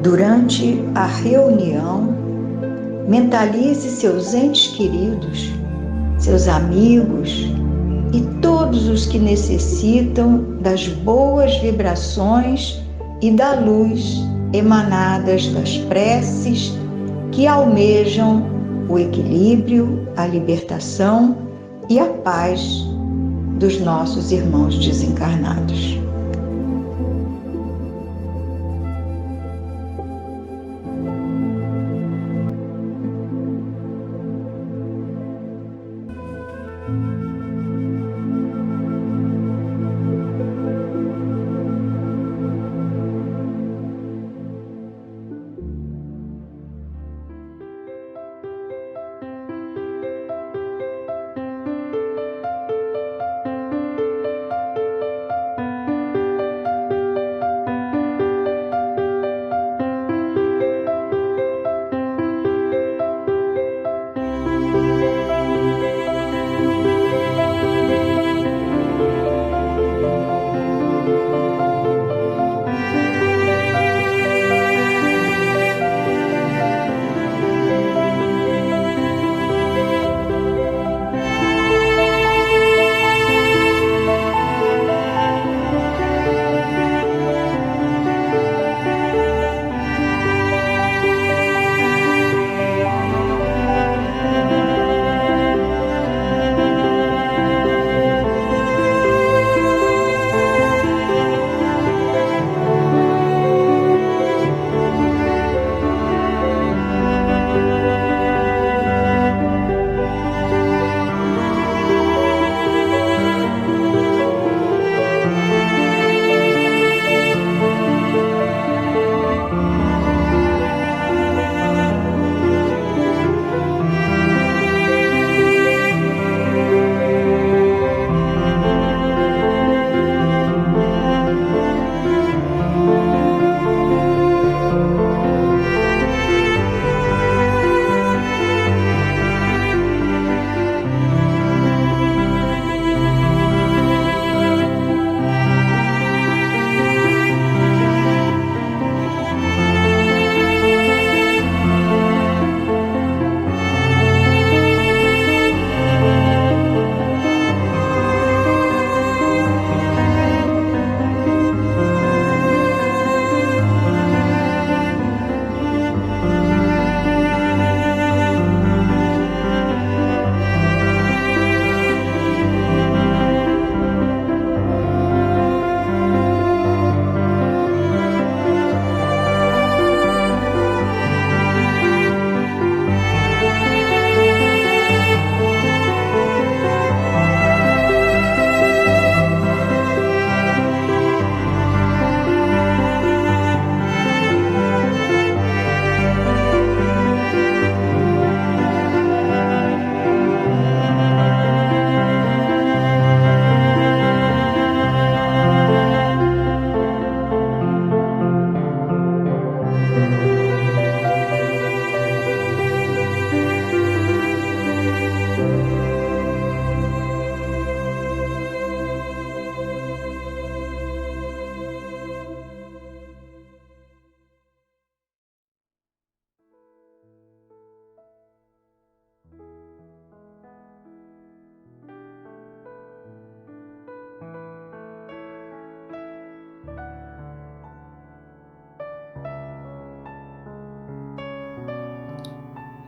Durante a reunião, mentalize seus entes queridos, seus amigos e todos os que necessitam das boas vibrações e da luz emanadas das preces que almejam o equilíbrio, a libertação e a paz dos nossos irmãos desencarnados.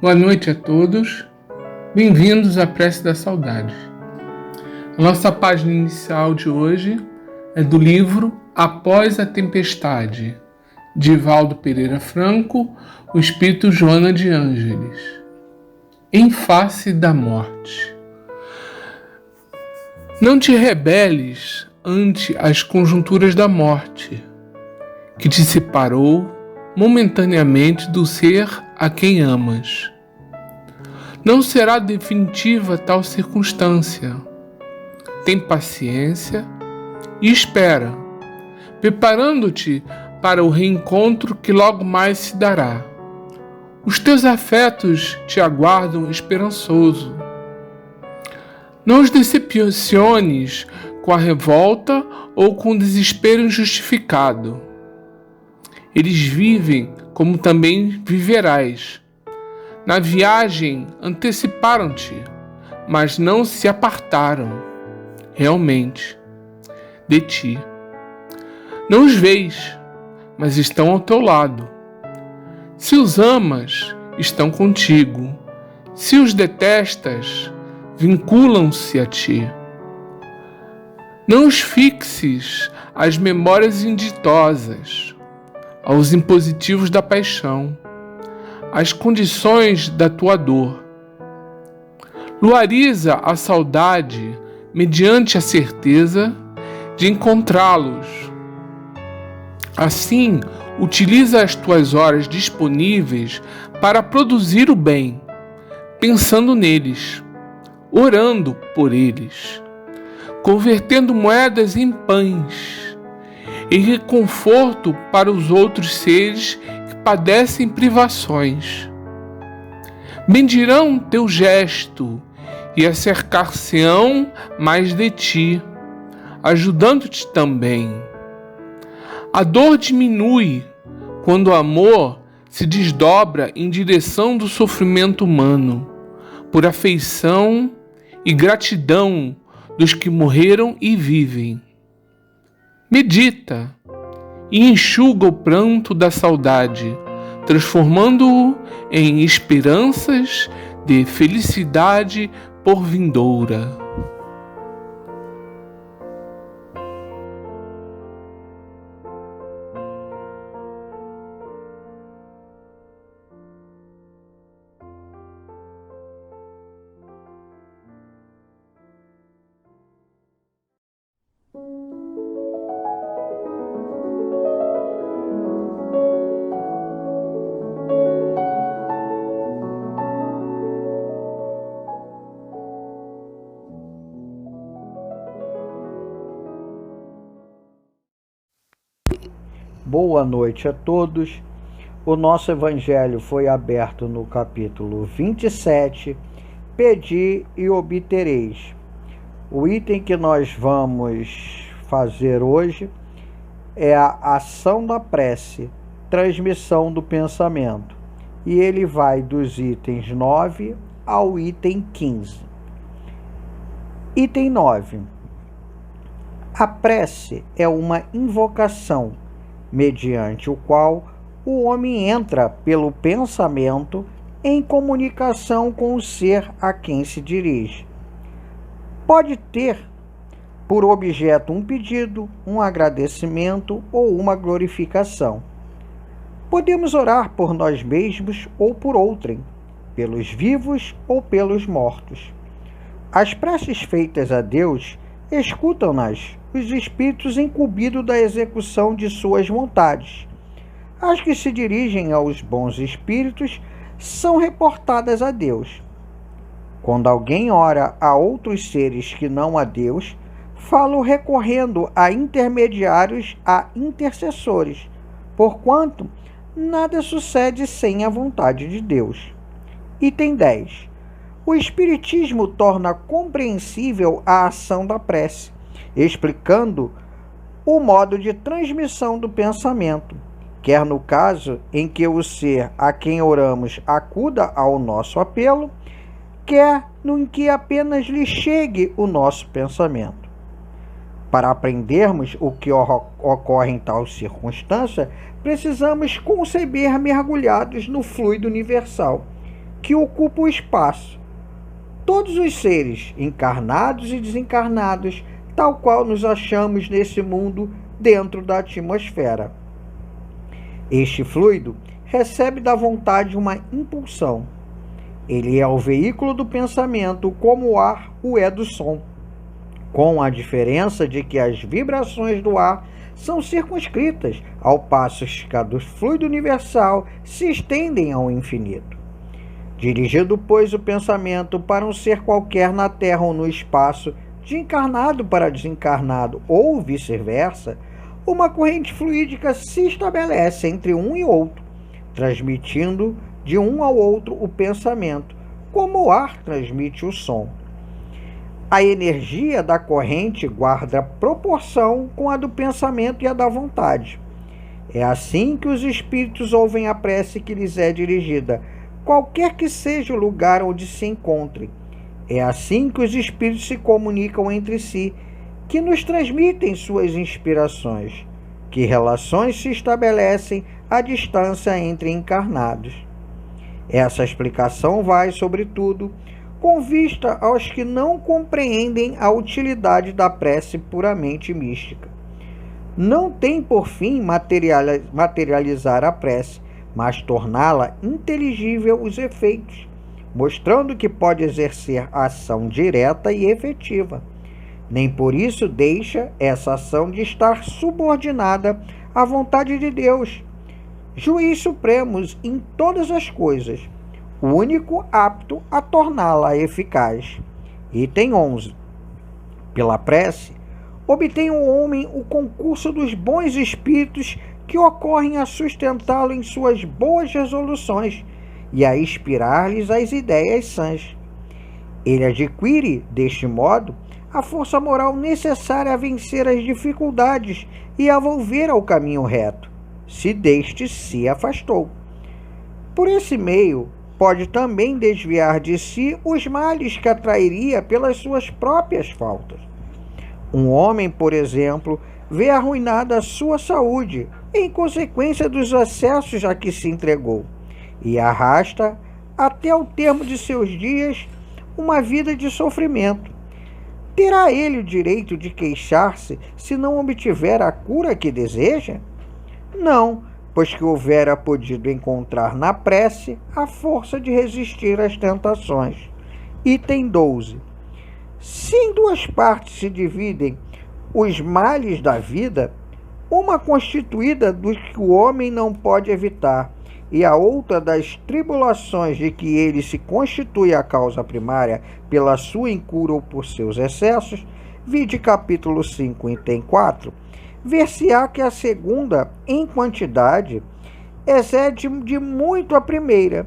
Boa noite a todos, bem-vindos à Prece da Saudade. A nossa página inicial de hoje é do livro Após a Tempestade, de Valdo Pereira Franco, o Espírito Joana de Ângeles. Em face da morte. Não te rebeles ante as conjunturas da morte, que te separou momentaneamente do ser a quem amas. Não será definitiva tal circunstância. Tem paciência e espera, preparando-te para o reencontro que logo mais se dará. Os teus afetos te aguardam esperançoso. Não os decepciones com a revolta ou com o desespero injustificado. Eles vivem como também viverás. Na viagem anteciparam-te, mas não se apartaram, realmente, de ti. Não os vês, mas estão ao teu lado. Se os amas, estão contigo. Se os detestas, vinculam-se a ti. Não os fixes às memórias inditosas, aos impositivos da paixão, às condições da tua dor. Luariza a saudade mediante a certeza de encontrá-los. Assim, utiliza as tuas horas disponíveis para produzir o bem, pensando neles, orando por eles, convertendo moedas em pães, e reconforto para os outros seres que padecem privações. Bendirão teu gesto e acercar-se-ão mais de ti, ajudando-te também. A dor diminui quando o amor se desdobra em direção do sofrimento humano, por afeição e gratidão dos que morreram e vivem. Medita e enxuga o pranto da saudade, transformando-o em esperanças de felicidade por vindoura. Boa noite a todos. O nosso evangelho foi aberto no capítulo 27, Pedi e obtereis. O item que nós vamos fazer hoje é a ação da prece, transmissão do pensamento. E ele vai dos itens 9 ao item 15. Item 9. A prece é uma invocação, mediante o qual o homem entra pelo pensamento em comunicação com o ser a quem se dirige. Pode ter por objeto um pedido, um agradecimento ou uma glorificação. Podemos orar por nós mesmos ou por outrem, pelos vivos ou pelos mortos. As preces feitas a Deus escutam-nas os espíritos incumbidos da execução de suas vontades. As que se dirigem aos bons espíritos são reportadas a Deus. Quando alguém ora a outros seres que não a Deus, falo recorrendo a intermediários, a intercessores, porquanto nada sucede sem a vontade de Deus. Item 10. O Espiritismo torna compreensível a ação da prece, explicando o modo de transmissão do pensamento, quer no caso em que o ser a quem oramos acuda ao nosso apelo, quer no em que apenas lhe chegue o nosso pensamento. Para aprendermos o que ocorre em tal circunstância, precisamos conceber mergulhados no fluido universal, que ocupa o espaço. Todos os seres, encarnados e desencarnados, tal qual nos achamos nesse mundo dentro da atmosfera. Este fluido recebe da vontade uma impulsão. Ele é o veículo do pensamento, como o ar o é do som, com a diferença de que as vibrações do ar são circunscritas, ao passo que a do fluido universal se estendem ao infinito. Dirigido, pois, o pensamento para um ser qualquer na Terra ou no espaço, de encarnado para desencarnado ou vice-versa, uma corrente fluídica se estabelece entre um e outro, transmitindo de um ao outro o pensamento, como o ar transmite o som. A energia da corrente guarda proporção com a do pensamento e a da vontade. É assim que os espíritos ouvem a prece que lhes é dirigida, qualquer que seja o lugar onde se encontrem. É assim que os espíritos se comunicam entre si, que nos transmitem suas inspirações, que relações se estabelecem à distância entre encarnados. Essa explicação vai, sobretudo, com vista aos que não compreendem a utilidade da prece puramente mística. Não tem por fim materializar a prece, mas torná-la inteligível os efeitos, mostrando que pode exercer ação direta e efetiva. Nem por isso deixa essa ação de estar subordinada à vontade de Deus, juiz supremo em todas as coisas, o único apto a torná-la eficaz. Item 11. Pela prece, obtém o homem o concurso dos bons espíritos que ocorrem a sustentá-lo em suas boas resoluções e a inspirar-lhes as ideias sãs. Ele adquire, deste modo, a força moral necessária a vencer as dificuldades e a volver ao caminho reto, se deste se afastou. Por esse meio, pode também desviar de si os males que atrairia pelas suas próprias faltas. Um homem, por exemplo, vê arruinada a sua saúde em consequência dos excessos a que se entregou e arrasta, até o termo de seus dias, uma vida de sofrimento. Terá ele o direito de queixar-se se não obtiver a cura que deseja? Não, pois que houvera podido encontrar na prece a força de resistir às tentações. Item 12. Se em duas partes se dividem os males da vida, uma constituída dos que o homem não pode evitar, e a outra das tribulações de que ele se constitui a causa primária pela sua incura ou por seus excessos, vide capítulo 5, item 4, ver-se-á que a segunda, em quantidade, excede de muito a primeira.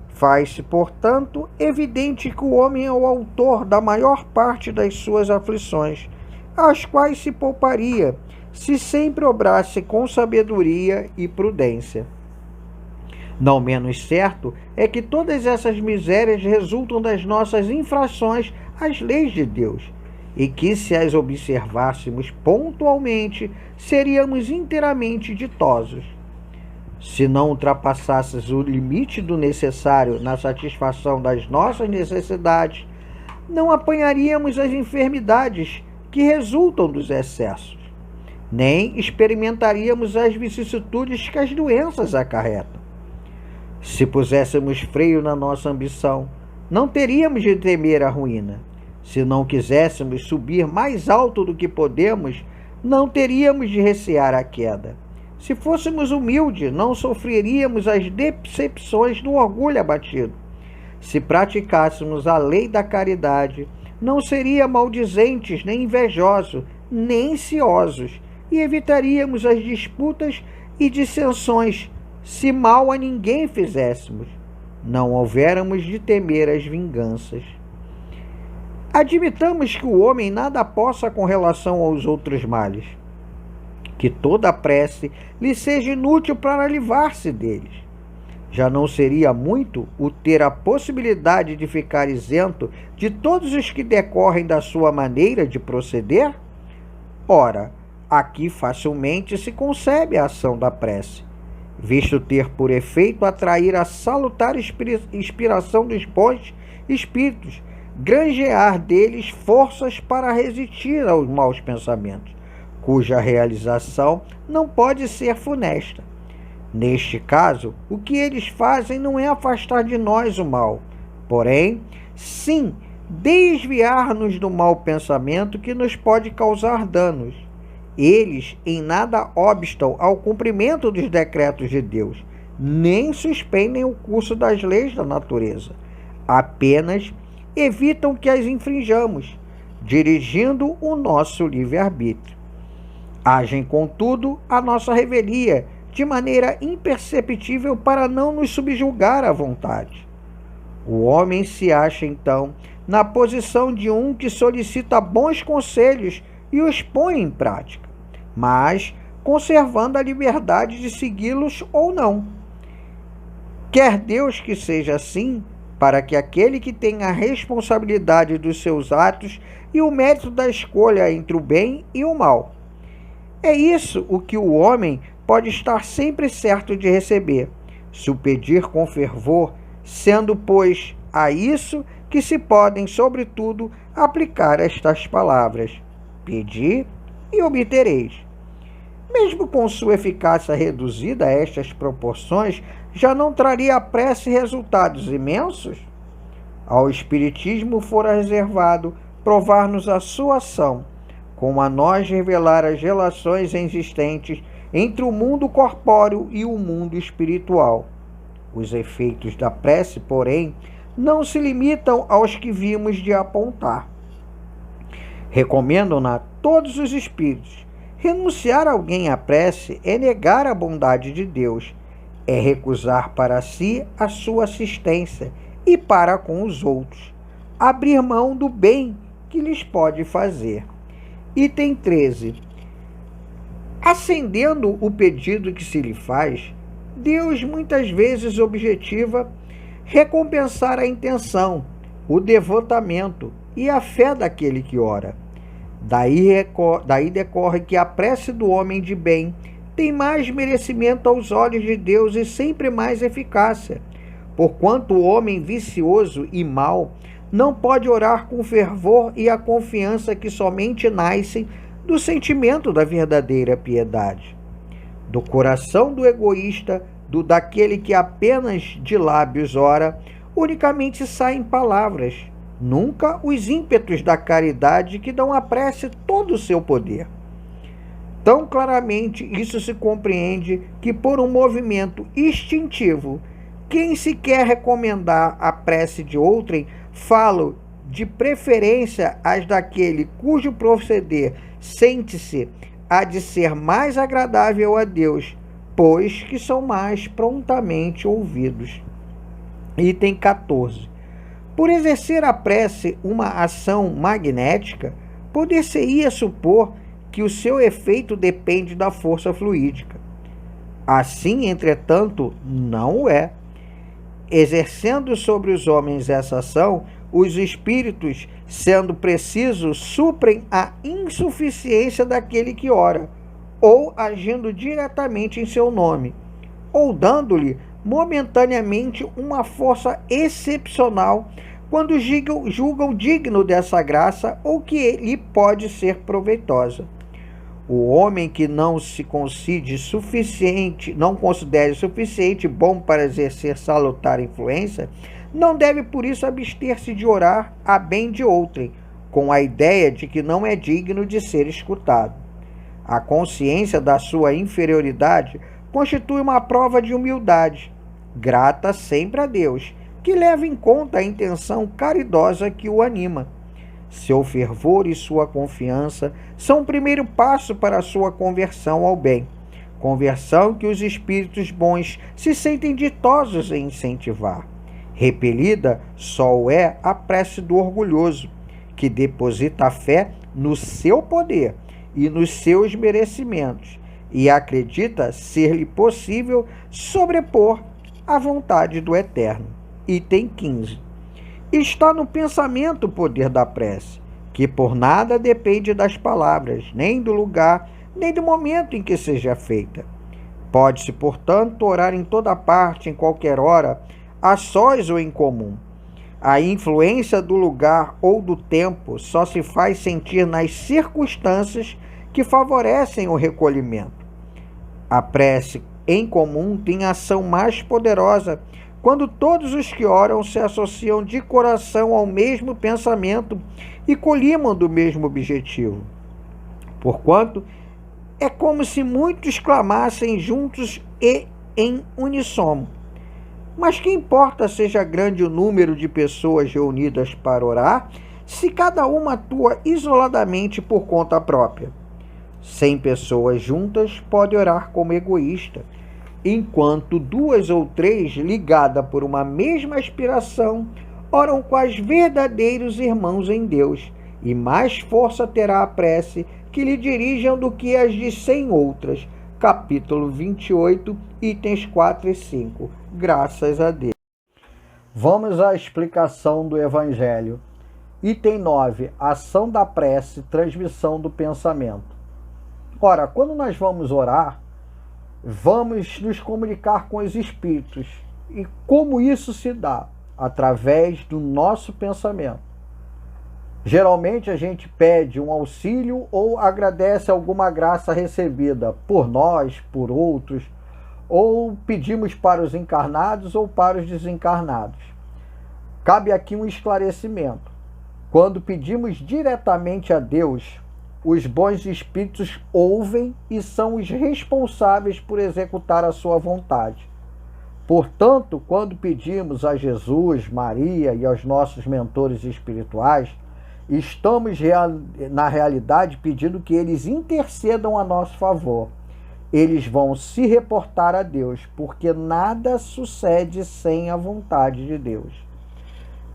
Faz-se, portanto, evidente que o homem é o autor da maior parte das suas aflições, às quais se pouparia, se sempre obrasse com sabedoria e prudência. Não menos certo é que todas essas misérias resultam das nossas infrações às leis de Deus, e que, se as observássemos pontualmente, seríamos inteiramente ditosos. Se não ultrapassássemos o limite do necessário na satisfação das nossas necessidades, não apanharíamos as enfermidades que resultam dos excessos, nem experimentaríamos as vicissitudes que as doenças acarretam. Se puséssemos freio na nossa ambição, não teríamos de temer a ruína. Se não quiséssemos subir mais alto do que podemos, não teríamos de recear a queda. Se fôssemos humildes, não sofreríamos as decepções do orgulho abatido. Se praticássemos a lei da caridade, não seríamos maldizentes, nem invejosos, nem ciosos, e evitaríamos as disputas e dissensões, se mal a ninguém fizéssemos. Não houvéramos de temer as vinganças. Admitamos que o homem nada possa com relação aos outros males, que toda a prece lhe seja inútil para livrar-se deles. Já não seria muito o ter a possibilidade de ficar isento de todos os que decorrem da sua maneira de proceder? Ora, aqui facilmente se concebe a ação da prece, visto ter por efeito atrair a salutar inspiração dos bons espíritos, granjear deles forças para resistir aos maus pensamentos, cuja realização não pode ser funesta. Neste caso, o que eles fazem não é afastar de nós o mal, porém, sim, desviar-nos do mau pensamento que nos pode causar danos. Eles em nada obstam ao cumprimento dos decretos de Deus, nem suspendem o curso das leis da natureza. Apenas evitam que as infringamos, dirigindo o nosso livre-arbítrio. Agem, contudo, a nossa revelia, de maneira imperceptível para não nos subjugar à vontade. O homem se acha, então, na posição de um que solicita bons conselhos e os põe em prática, mas, conservando a liberdade de segui-los ou não. Quer Deus que seja assim, para que aquele que tem a responsabilidade dos seus atos e o mérito da escolha entre o bem e o mal. É isso o que o homem pode estar sempre certo de receber, se o pedir com fervor, sendo, pois, a isso que se podem, sobretudo, aplicar estas palavras: pedi e obtereis. Mesmo com sua eficácia reduzida a estas proporções, já não traria a prece resultados imensos? Ao Espiritismo fora reservado provar-nos a sua ação, como a nós revelar as relações existentes entre o mundo corpóreo e o mundo espiritual. Os efeitos da prece, porém, não se limitam aos que vimos de apontar. Recomendam-na todos os espíritos. Renunciar alguém à prece é negar a bondade de Deus, é recusar para si a sua assistência e para com os outros, abrir mão do bem que lhes pode fazer. Item 13. Acendendo o pedido que se lhe faz, Deus muitas vezes objetiva recompensar a intenção, o devotamento e a fé daquele que ora. Daí decorre que a prece do homem de bem tem mais merecimento aos olhos de Deus e sempre mais eficácia, porquanto o homem vicioso e mau não pode orar com fervor e a confiança que somente nascem do sentimento da verdadeira piedade. Do coração do egoísta, daquele que apenas de lábios ora, unicamente saem palavras, nunca os ímpetos da caridade que dão à prece todo o seu poder. Tão claramente isso se compreende que, por um movimento instintivo, quem se quer recomendar a prece de outrem, falo de preferência as daquele cujo proceder sente-se a de ser mais agradável a Deus, pois que são mais prontamente ouvidos. Item 14. Por exercer a prece uma ação magnética, poder-se-ia supor que o seu efeito depende da força fluídica. Assim, entretanto, não o é. Exercendo sobre os homens essa ação, os espíritos, sendo precisos, suprem a insuficiência daquele que ora, ou agindo diretamente em seu nome, ou dando-lhe momentaneamente uma força excepcional quando julgam digno dessa graça ou que lhe pode ser proveitosa. O homem que não considere suficiente bom para exercer salutar influência, não deve por isso abster-se de orar a bem de outrem, com a ideia de que não é digno de ser escutado. A consciência da sua inferioridade constitui uma prova de humildade, grata sempre a Deus, que leva em conta a intenção caridosa que o anima. Seu fervor e sua confiança são o primeiro passo para a sua conversão ao bem, conversão que os espíritos bons se sentem ditosos em incentivar. Repelida só o é a prece do orgulhoso, que deposita a fé no seu poder e nos seus merecimentos, e acredita ser-lhe possível sobrepor a vontade do Eterno. Item 15. Está no pensamento o poder da prece, que por nada depende das palavras, nem do lugar, nem do momento em que seja feita. Pode-se, portanto, orar em toda parte, em qualquer hora, a sós ou em comum. A influência do lugar ou do tempo só se faz sentir nas circunstâncias que favorecem o recolhimento. A prece em comum tem ação mais poderosa quando todos os que oram se associam de coração ao mesmo pensamento e colimam do mesmo objetivo. Porquanto, é como se muitos clamassem juntos e em uníssono. Mas que importa seja grande o número de pessoas reunidas para orar, se cada uma atua isoladamente por conta própria? 100 pessoas juntas podem orar como egoísta, enquanto 2 ou 3, ligadas por uma mesma aspiração, oram quais verdadeiros irmãos em Deus, e mais força terá a prece que lhe dirijam do que as de 100 outras. Capítulo 28, itens 4 e 5. Graças a Deus. Vamos à explicação do Evangelho. Item 9. Ação da prece, transmissão do pensamento. Ora, quando nós vamos orar, vamos nos comunicar com os espíritos. E como isso se dá? Através do nosso pensamento. Geralmente a gente pede um auxílio ou agradece alguma graça recebida por nós, por outros, ou pedimos para os encarnados ou para os desencarnados. Cabe aqui um esclarecimento. Quando pedimos diretamente a Deus, os bons espíritos ouvem e são os responsáveis por executar a sua vontade. Portanto, quando pedimos a Jesus, Maria e aos nossos mentores espirituais, estamos na realidade pedindo que eles intercedam a nosso favor. Eles vão se reportar a Deus, porque nada sucede sem a vontade de Deus.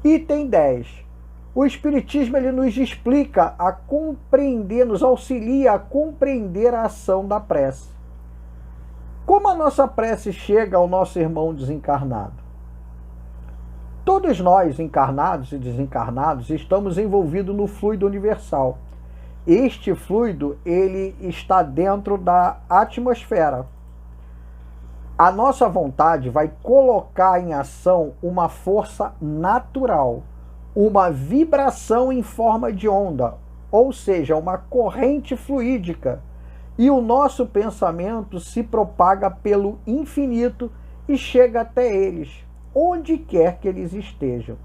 Item 10. O Espiritismo ele nos explica a compreender, nos auxilia a compreender a ação da prece. Como a nossa prece chega ao nosso irmão desencarnado? Todos nós, encarnados e desencarnados, estamos envolvidos no fluido universal. Este fluido ele está dentro da atmosfera. A nossa vontade vai colocar em ação uma força natural, uma vibração em forma de onda, ou seja, uma corrente fluídica, e o nosso pensamento se propaga pelo infinito e chega até eles, onde quer que eles estejam.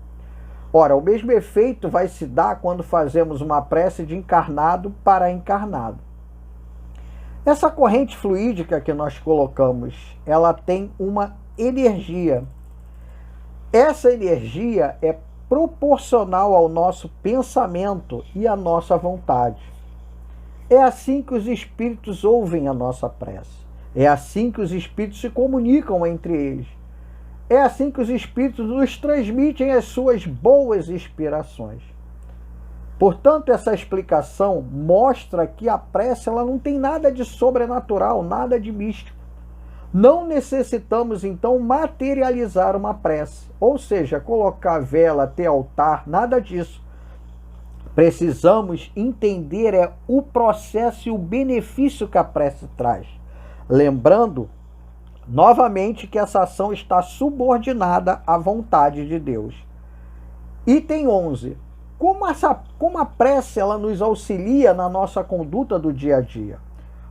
Ora, o mesmo efeito vai se dar quando fazemos uma prece de encarnado para encarnado. Essa corrente fluídica que nós colocamos, ela tem uma energia. Essa energia é proporcional ao nosso pensamento e à nossa vontade. É assim que os espíritos ouvem a nossa prece. É assim que os espíritos se comunicam entre eles. É assim que os espíritos nos transmitem as suas boas inspirações. Portanto, essa explicação mostra que a prece ela não tem nada de sobrenatural, nada de místico. Não necessitamos, então, materializar uma prece, ou seja, colocar vela, ter altar, nada disso. Precisamos entender o processo e o benefício que a prece traz. Lembrando, novamente, que essa ação está subordinada à vontade de Deus. Item 11. Como a prece ela nos auxilia na nossa conduta do dia a dia?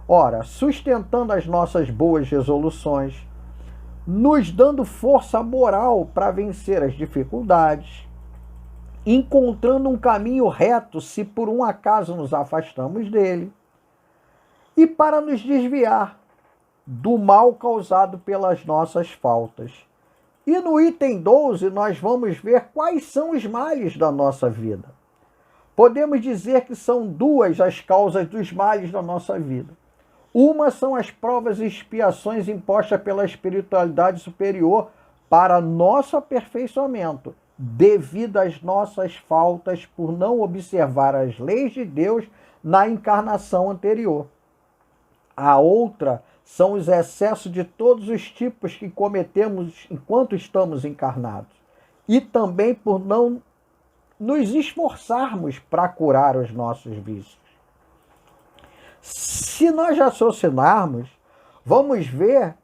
Ora, sustentando as nossas boas resoluções, nos dando força moral para vencer as dificuldades, encontrando um caminho reto se por um acaso nos afastamos dele, e para nos desviar do mal causado pelas nossas faltas. E no item 12 nós vamos ver quais são os males da nossa vida. Podemos dizer que são duas as causas dos males da nossa vida. Uma são as provas e expiações impostas pela espiritualidade superior para nosso aperfeiçoamento, devido às nossas faltas por não observar as leis de Deus na encarnação anterior. A outra são os excessos de todos os tipos que cometemos enquanto estamos encarnados, e também por não nos esforçarmos para curar os nossos vícios. Se nós raciocinarmos, vamos ver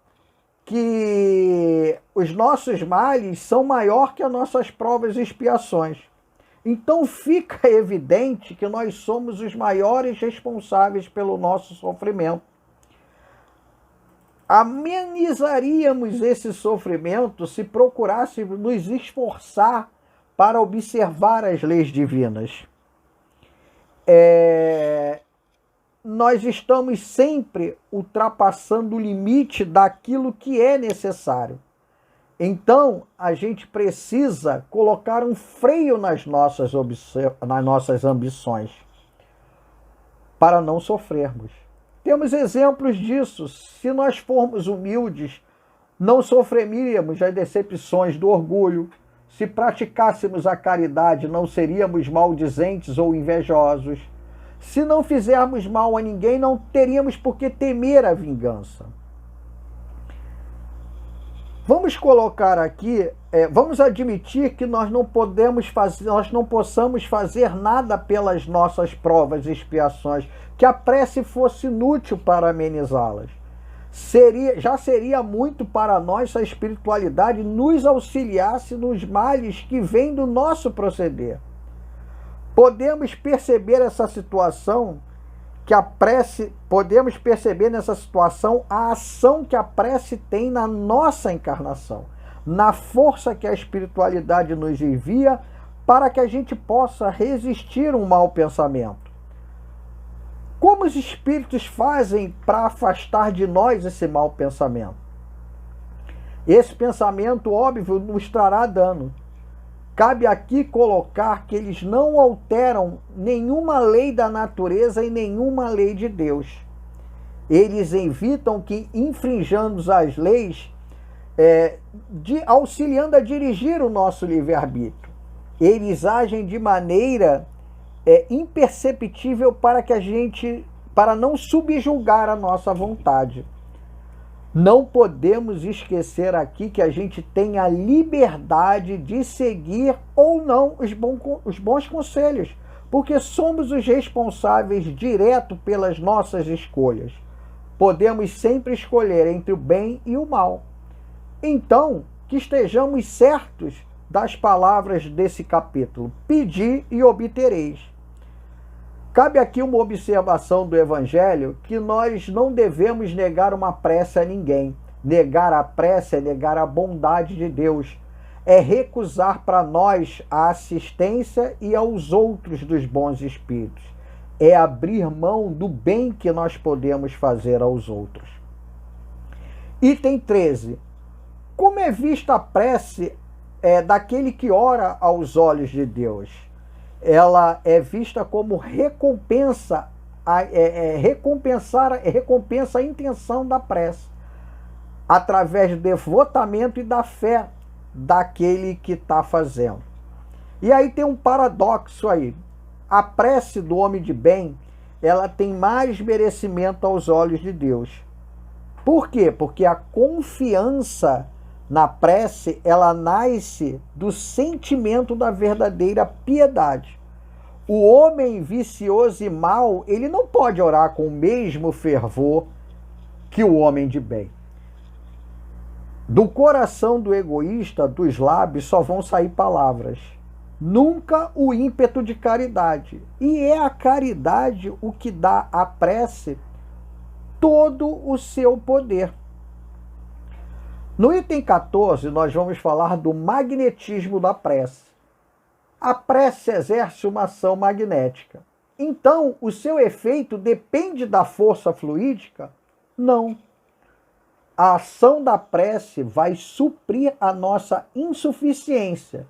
que os nossos males são maior que as nossas provas e expiações. Então fica evidente que nós somos os maiores responsáveis pelo nosso sofrimento. Amenizaríamos esse sofrimento se procurássemos nos esforçar para observar as leis divinas. Nós estamos sempre ultrapassando o limite daquilo que é necessário. Então, a gente precisa colocar um freio nas nossas ambições para não sofrermos. Temos exemplos disso. Se nós formos humildes, não sofreríamos as decepções do orgulho. Se praticássemos a caridade, não seríamos maldizentes ou invejosos. Se não fizermos mal a ninguém, não teríamos por que temer a vingança. Vamos colocar aqui, vamos admitir que nós não possamos fazer nada pelas nossas provas e expiações, que a prece fosse inútil para amenizá-las. Já seria muito para nós se a espiritualidade nos auxiliasse nos males que vêm do nosso proceder. Podemos perceber essa situação, podemos perceber nessa situação a ação que a prece tem na nossa encarnação, na força que a espiritualidade nos envia para que a gente possa resistir a um mau pensamento. Como os espíritos fazem para afastar de nós esse mau pensamento? Esse pensamento, óbvio, nos trará dano. Cabe aqui colocar que eles não alteram nenhuma lei da natureza e nenhuma lei de Deus. Eles evitam que infringamos as leis, auxiliando a dirigir o nosso livre-arbítrio. Eles agem de maneira imperceptível para não subjugar a nossa vontade. Não podemos esquecer aqui que a gente tem a liberdade de seguir ou não os bons conselhos, porque somos os responsáveis direto pelas nossas escolhas. Podemos sempre escolher entre o bem e o mal. Então, que estejamos certos das palavras desse capítulo: pedi e obtereis. Cabe aqui uma observação do Evangelho, que nós não devemos negar uma prece a ninguém. Negar a prece é negar a bondade de Deus. É recusar para nós a assistência e aos outros dos bons espíritos. É abrir mão do bem que nós podemos fazer aos outros. Item 13. Como é vista a prece daquele que ora aos olhos de Deus? Ela é vista como recompensa a intenção da prece, através do devotamento e da fé daquele que está fazendo. E aí tem um paradoxo aí. A prece do homem de bem, ela tem mais merecimento aos olhos de Deus. Por quê? Porque a confiança na prece, ela nasce do sentimento da verdadeira piedade. O homem vicioso e mau, ele não pode orar com o mesmo fervor que o homem de bem. Do coração do egoísta, dos lábios, só vão sair palavras. Nunca o ímpeto de caridade. E é a caridade o que dá à prece todo o seu poder. No item 14, nós vamos falar do magnetismo da prece. A prece exerce uma ação magnética. Então, o seu efeito depende da força fluídica? Não. A ação da prece vai suprir a nossa insuficiência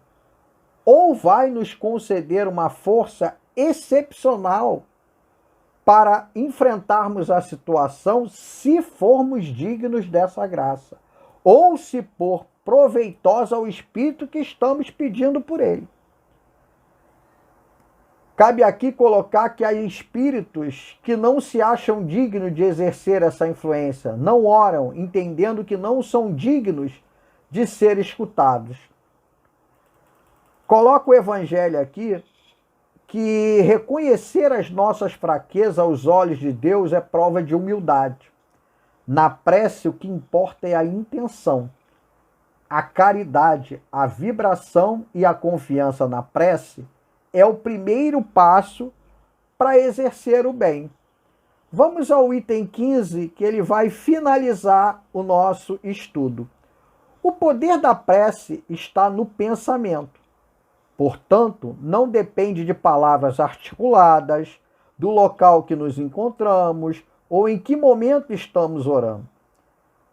ou vai nos conceder uma força excepcional para enfrentarmos a situação se formos dignos dessa graça, ou se for proveitosa ao espírito que estamos pedindo por ele. Cabe aqui colocar que há espíritos que não se acham dignos de exercer essa influência, não oram, entendendo que não são dignos de ser escutados. Coloco o Evangelho aqui, que reconhecer as nossas fraquezas aos olhos de Deus é prova de humildade. Na prece, o que importa é a intenção. A caridade, a vibração e a confiança na prece é o primeiro passo para exercer o bem. Vamos ao item 15, que ele vai finalizar o nosso estudo. O poder da prece está no pensamento. Portanto, não depende de palavras articuladas, do local que nos encontramos ou em que momento estamos orando.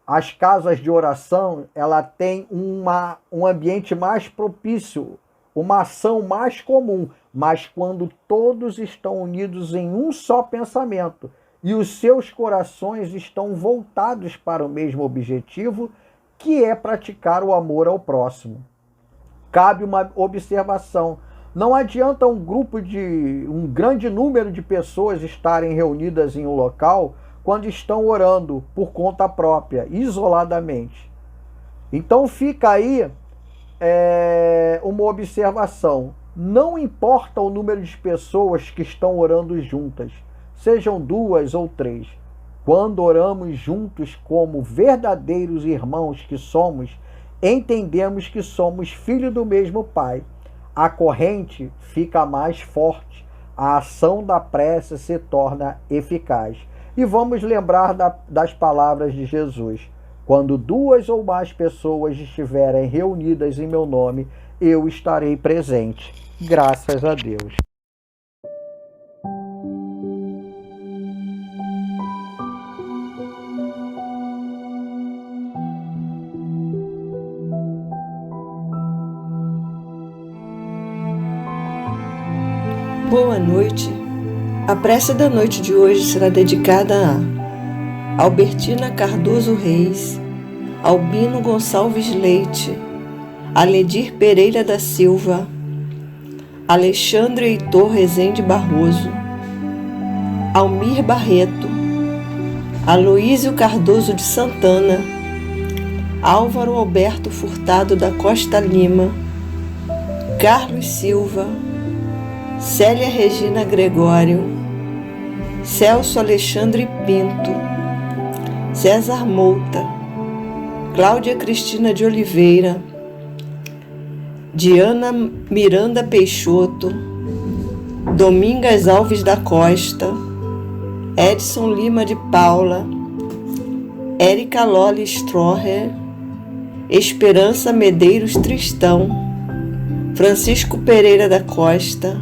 As casas de oração, ela tem um ambiente mais propício, uma ação mais comum, mas quando todos estão unidos em um só pensamento e os seus corações estão voltados para o mesmo objetivo, que é praticar o amor ao próximo. Cabe uma observação. Não adianta um grande número de pessoas estarem reunidas em um local quando estão orando por conta própria, isoladamente. Então fica aí uma observação. Não importa o número de pessoas que estão orando juntas, sejam 2 ou 3. Quando oramos juntos como verdadeiros irmãos que somos, entendemos que somos filhos do mesmo Pai. A corrente fica mais forte, a ação da prece se torna eficaz. E vamos lembrar das palavras de Jesus. Quando 2 ou mais pessoas estiverem reunidas em meu nome, eu estarei presente. Graças a Deus. Boa noite. A prece da noite de hoje será dedicada a Albertina Cardoso Reis, Albino Gonçalves Leite, Aledir Pereira da Silva, Alexandre Heitor Rezende Barroso, Almir Barreto, Aloísio Cardoso de Santana, Álvaro Alberto Furtado da Costa Lima, Carlos Silva, Célia Regina Gregório, Celso Alexandre Pinto, César Mouta, Cláudia Cristina de Oliveira, Diana Miranda Peixoto, Domingas Alves da Costa, Edson Lima de Paula, Érica Loli Stroher, Esperança Medeiros Tristão, Francisco Pereira da Costa,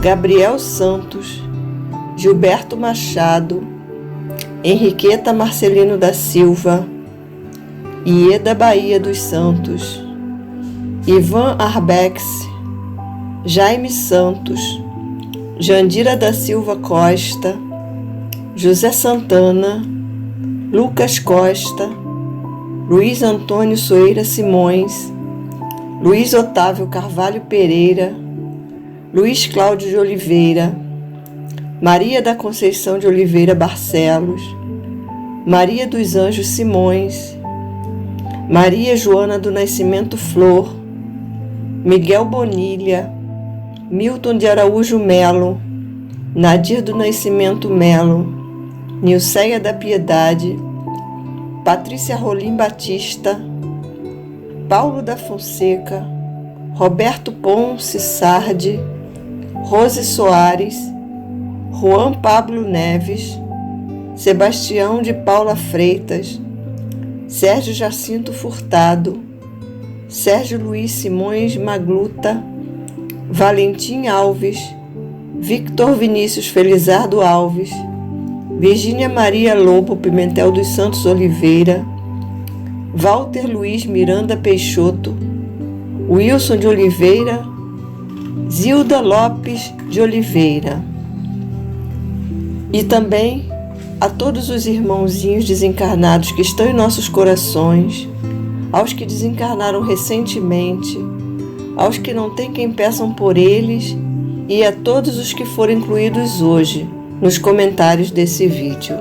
Gabriel Santos, Gilberto Machado, Henriqueta Marcelino da Silva, Ieda Bahia dos Santos, Ivan Arbex, Jaime Santos, Jandira da Silva Costa, José Santana, Lucas Costa, Luiz Antônio Soeira Simões, Luiz Otávio Carvalho Pereira, Luiz Cláudio de Oliveira, Maria da Conceição de Oliveira Barcelos, Maria dos Anjos Simões, Maria Joana do Nascimento Flor, Miguel Bonilha, Milton de Araújo Melo, Nadir do Nascimento Melo, Nilceia da Piedade, Patrícia Rolim Batista, Paulo da Fonseca, Roberto Ponce Sardi, Rose Soares, Juan Pablo Neves, Sebastião de Paula Freitas, Sérgio Jacinto Furtado, Sérgio Luiz Simões Magluta, Valentim Alves, Victor Vinícius Felizardo Alves, Virgínia Maria Lobo Pimentel dos Santos Oliveira, Walter Luiz Miranda Peixoto, Wilson de Oliveira, Zilda Lopes de Oliveira. E também a todos os irmãozinhos desencarnados que estão em nossos corações, aos que desencarnaram recentemente, aos que não têm quem peçam por eles e a todos os que foram incluídos hoje nos comentários desse vídeo.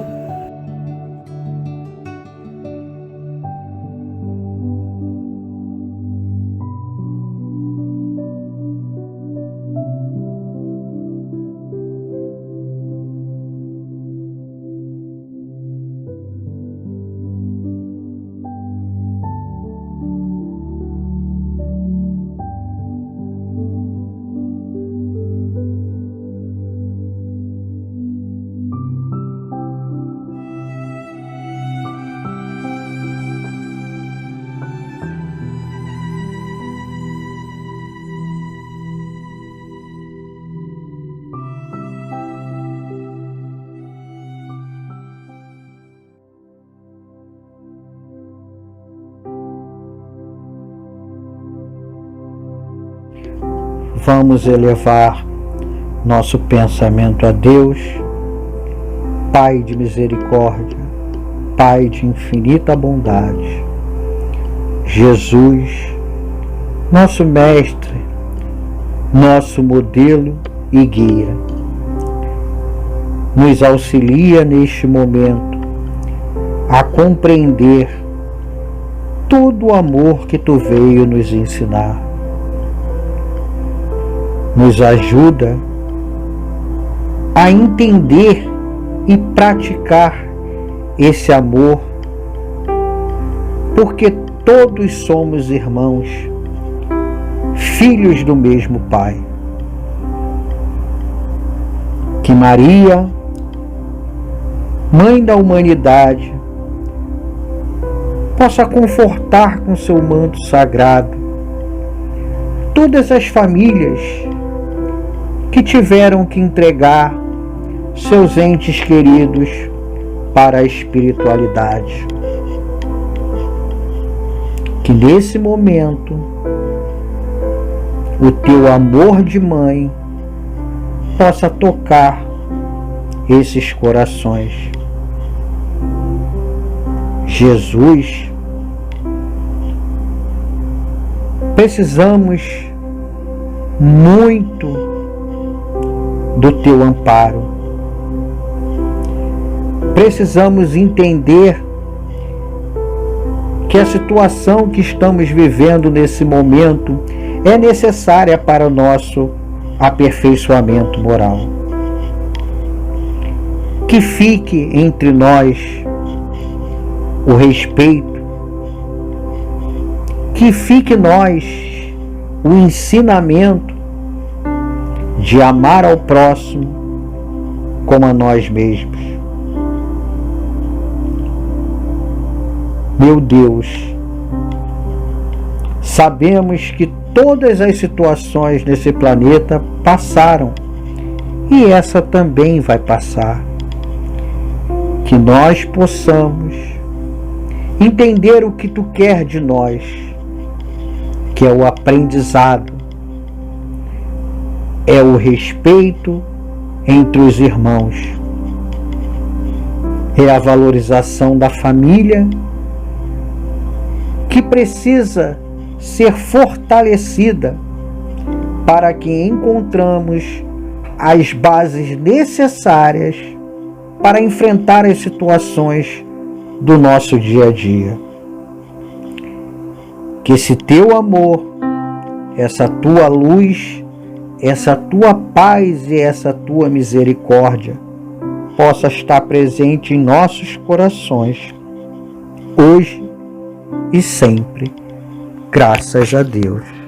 Vamos elevar nosso pensamento a Deus, Pai de misericórdia, Pai de infinita bondade. Jesus, nosso Mestre, nosso modelo e guia. Nos auxilia neste momento a compreender todo o amor que tu veio nos ensinar. Nos ajuda a entender e praticar esse amor, porque todos somos irmãos, filhos do mesmo Pai. Que Maria, Mãe da humanidade, possa confortar com seu manto sagrado todas as famílias que tiveram que entregar seus entes queridos para a espiritualidade. Que nesse momento o teu amor de mãe possa tocar esses corações. Jesus, precisamos muito do teu amparo. Precisamos entender que a situação que estamos vivendo nesse momento é necessária para o nosso aperfeiçoamento moral. Que fique entre nós o respeito, que fique nós o ensinamento de amar ao próximo como a nós mesmos. Meu Deus, sabemos que todas as situações nesse planeta passaram e essa também vai passar. Que nós possamos entender o que tu quer de nós, que é o aprendizado, é o respeito entre os irmãos, é a valorização da família, que precisa ser fortalecida para que encontramos as bases necessárias para enfrentar as situações do nosso dia a dia. Que esse teu amor, essa tua luz, essa tua paz e essa tua misericórdia possa estar presente em nossos corações, hoje e sempre. Graças a Deus.